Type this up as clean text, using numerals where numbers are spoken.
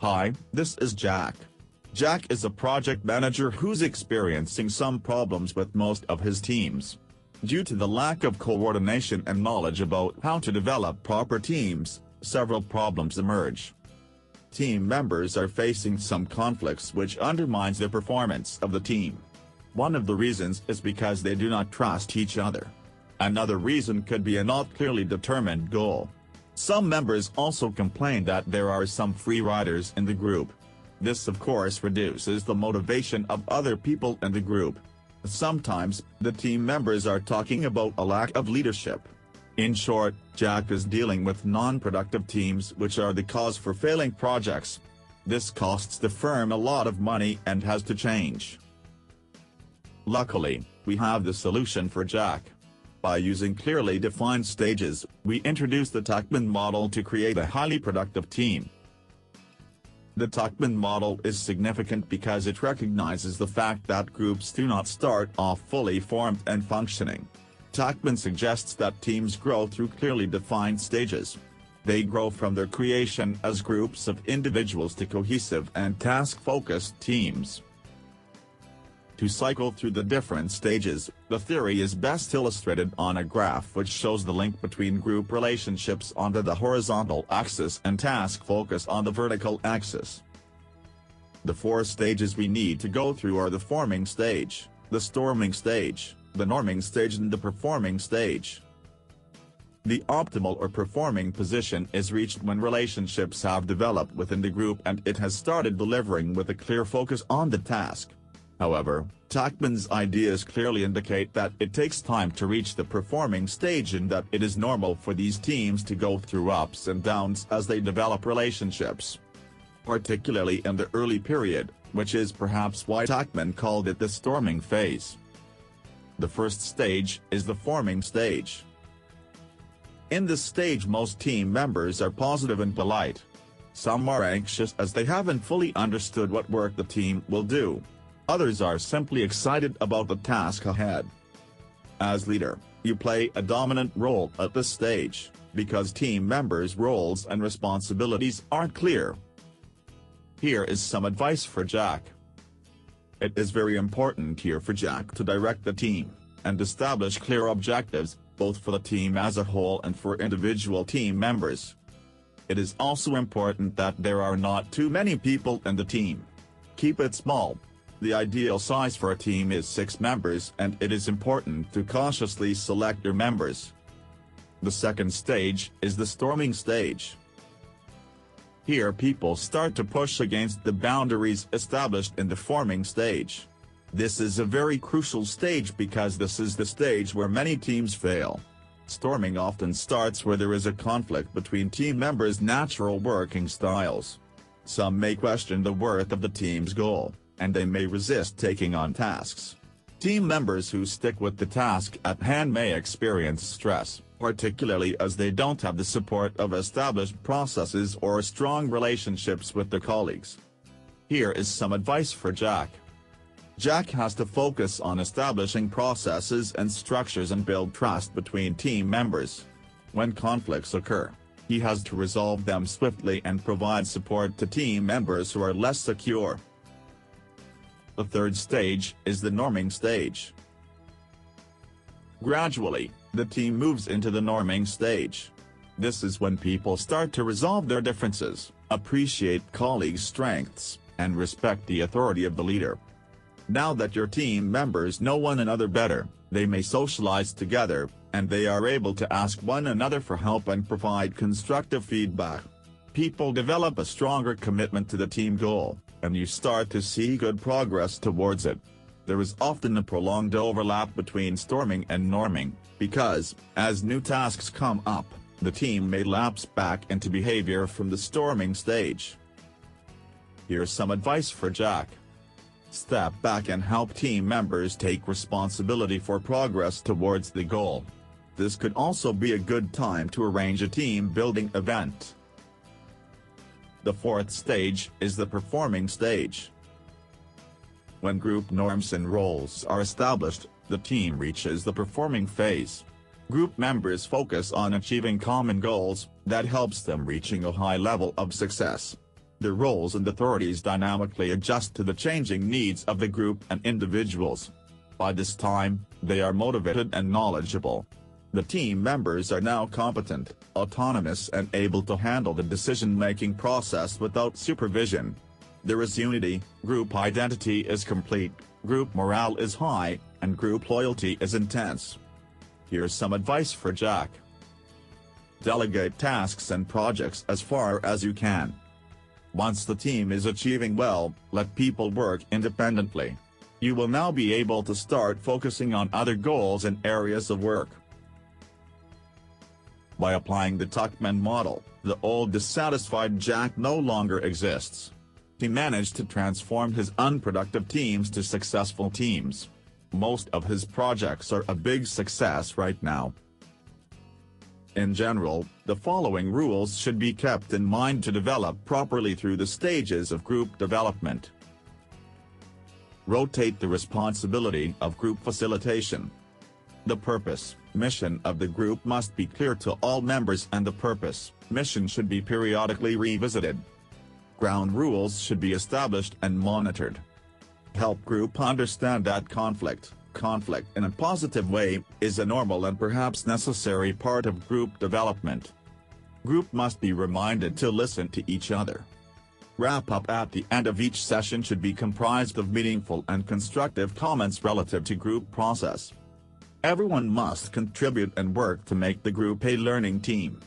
Hi, this is Jack. Jack is a project manager who's experiencing some problems with most of his teams. Due to the lack of coordination and knowledge about how to develop proper teams, several problems emerge. Team members are facing some conflicts which undermines the performance of the team. One of the reasons is because they do not trust each other. Another reason could be a not clearly determined goal. Some members also complain that there are some free riders in the group. This of course reduces the motivation of other people in the group. Sometimes, the team members are talking about a lack of leadership. In short, Jack is dealing with non-productive teams which are the cause for failing projects. This costs the firm a lot of money and has to change. Luckily, we have the solution for Jack. By using clearly defined stages, we introduced the Tuckman model to create a highly productive team. The Tuckman model is significant because it recognizes the fact that groups do not start off fully formed and functioning. Tuckman suggests that teams grow through clearly defined stages. They grow from their creation as groups of individuals to cohesive and task-focused teams. To cycle through the different stages, the theory is best illustrated on a graph which shows the link between group relationships onto the horizontal axis and task focus on the vertical axis. The 4 stages we need to go through are the forming stage, the storming stage, the norming stage and the performing stage. The optimal or performing position is reached when relationships have developed within the group and it has started delivering with a clear focus on the task. However, Tuckman's ideas clearly indicate that it takes time to reach the performing stage and that it is normal for these teams to go through ups and downs as they develop relationships. Particularly in the early period, which is perhaps why Tuckman called it the storming phase. The first stage is the forming stage. In this stage most team members are positive and polite. Some are anxious as they haven't fully understood what work the team will do. Others are simply excited about the task ahead. As leader, you play a dominant role at this stage, because team members' roles and responsibilities aren't clear. Here is some advice for Jack. It is very important here for Jack to direct the team, and establish clear objectives, both for the team as a whole and for individual team members. It is also important that there are not too many people in the team. Keep it small. The ideal size for a team is 6 members and it is important to cautiously select your members. The second stage is the storming stage. Here people start to push against the boundaries established in the forming stage. This is a very crucial stage because this is the stage where many teams fail. Storming often starts where there is a conflict between team members' natural working styles. Some may question the worth of the team's goal, and they may resist taking on tasks. Team members who stick with the task at hand may experience stress, particularly as they don't have the support of established processes or strong relationships with their colleagues. Here is some advice for Jack. Jack has to focus on establishing processes and structures and build trust between team members. When conflicts occur, he has to resolve them swiftly and provide support to team members who are less secure. The third stage is the norming stage. Gradually, the team moves into the norming stage. This is when people start to resolve their differences, appreciate colleagues' strengths, and respect the authority of the leader. Now that your team members know one another better, they may socialize together, and they are able to ask one another for help and provide constructive feedback. People develop a stronger commitment to the team goal, and you start to see good progress towards it. There is often a prolonged overlap between storming and norming, because, as new tasks come up, the team may lapse back into behavior from the storming stage. Here's some advice for Jack. Step back and help team members take responsibility for progress towards the goal. This could also be a good time to arrange a team-building event. The fourth stage is the performing stage. When group norms and roles are established, the team reaches the performing phase. Group members focus on achieving common goals, that helps them reaching a high level of success. Their roles and authorities dynamically adjust to the changing needs of the group and individuals. By this time, they are motivated and knowledgeable. The team members are now competent, autonomous and able to handle the decision-making process without supervision. There is unity, group identity is complete, group morale is high, and group loyalty is intense. Here's some advice for Jack. Delegate tasks and projects as far as you can. Once the team is achieving well, let people work independently. You will now be able to start focusing on other goals and areas of work. By applying the Tuckman model, the old dissatisfied Jack no longer exists. He managed to transform his unproductive teams to successful teams. Most of his projects are a big success right now. In general, the following rules should be kept in mind to develop properly through the stages of group development. Rotate the responsibility of group facilitation. The purpose, mission of the group must be clear to all members and the purpose, mission should be periodically revisited. Ground rules should be established and monitored. Help group understand that conflict in a positive way, is a normal and perhaps necessary part of group development. Group must be reminded to listen to each other. Wrap-up at the end of each session should be comprised of meaningful and constructive comments relative to group process. Everyone must contribute and work to make the group a learning team.